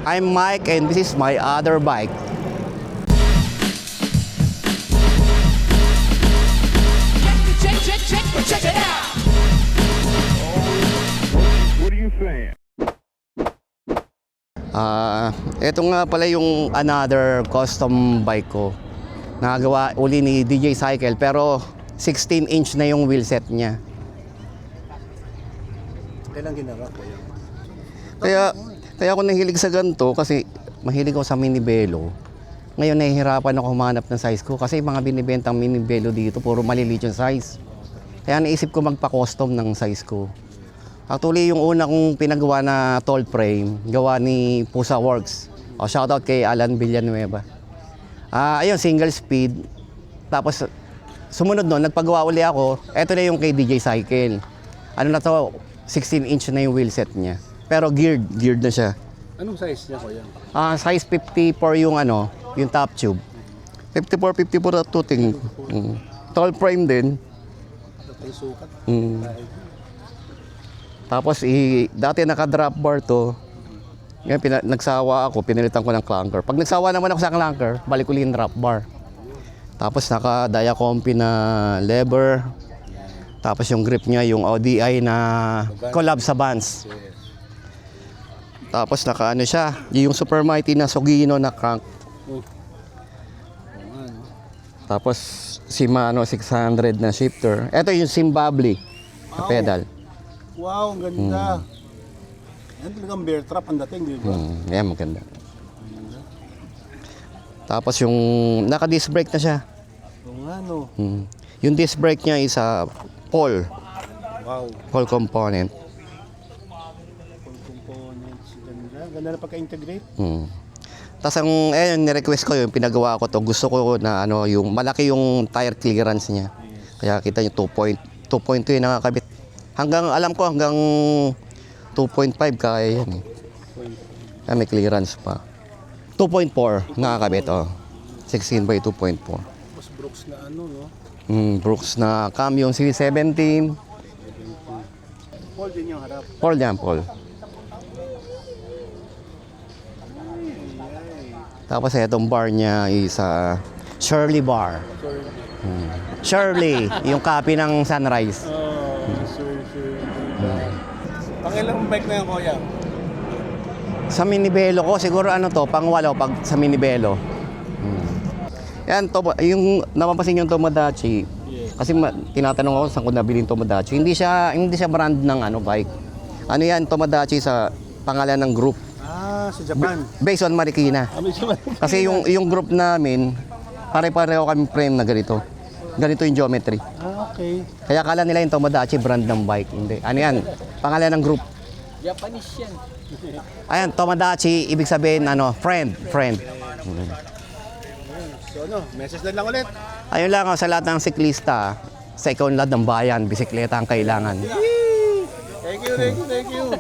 I'm Mike and this is my other bike. Check it out. What are you saying? Ito nga pala yung another custom bike ko. Nakagawa uli ni DJ Cycle pero 16-inch na yung wheelset niya. Kailan ginarap ko yan? Kaya ako nahilig sa ganito kasi mahilig ako sa mini velo. Ngayon nahihirapan ako humanap ng size ko kasi mga binibentang mini velo dito puro maliliit yung size. Kaya naisip ko magpa-custom ng size ko. Actually yung una kong pinagawa na tall frame, gawa ni Pusa Works. Shoutout kay Alan Villanueva. Ayun, single speed. Tapos sumunod nun, nagpagawa uli ako. Ito na yung kay DJ Cycle. Ano na to, 16-inch na yung wheelset niya. Pero geared na siya. Anong size niya, kuya? Size 54 yung ano, yung top tube. 54 at tuting. Tall frame din. Ito yung sukat. Tapos dati naka-drop bar to. Ngayon nagsawa ako, pinilitan ko ng clunker. Pag nagsawa naman ako sa clunker, balik uli yung drop bar. Tapos naka-diacompi na lever. Tapos yung grip niya, yung ODI na collab sa Vans. Tapos naka-ano siya, yung super mighty na Sugino na crank. Tapos Shimano 600 na shifter. Ito yung Zimbabwe na pedal. Wow, ang ganda. Yan talagang bear trap ang dating, di ba? Yan, maganda. Tapos yung naka-disc brake na siya. Oo nga, no. Yung disc brake niya is Paul. Wow. Paul component. Full components. Ganda. Ganda na pagka-integrate. Tapos ang ni-request ko yung pinagawa ko to, gusto ko na ano, yung malaki yung tire clearance niya. Kaya kita niyo 2.2 yung nakakabit. Hanggang alam ko hanggang 2.5 kaya yan eh. Kaya may clearance pa. 2.4 nakakabit, 16 by 2.4. Mas Brooks na ano, no? Brooks na cam yung C17. Paul din yung harap. Paul yan, Paul. Tapos itong bar niya is Shirley bar. Shirley, yung copy ng Sunrise. Sure. Pangilang bike na yan, kuya? Sa minibelo ko, siguro ano to, pangwalo pag sa minibelo. Yan, yung napapansin yung Tomodachi. Kasi tinatanong ako saan ko nabili yung Tomodachi. Hindi siya brand ng ano bike. Ano yan, Tomodachi sa pangalan ng group. Sa Japan. Based on Marikina. Kasi yung group namin, pare-pareho kami frame na ganito. Ganito yung geometry. Okay. Kaya akala nila yung Tomodachi brand ng bike. Hindi. Ano yan? Pangalan ng group. Japanese yan. Ayan, Tomodachi, ibig sabihin, friend. So message lang ulit. Ayun lang, sa lahat ng siklista, sa ikaw lahat ng bayan, bisikleta ang kailangan. Thank you.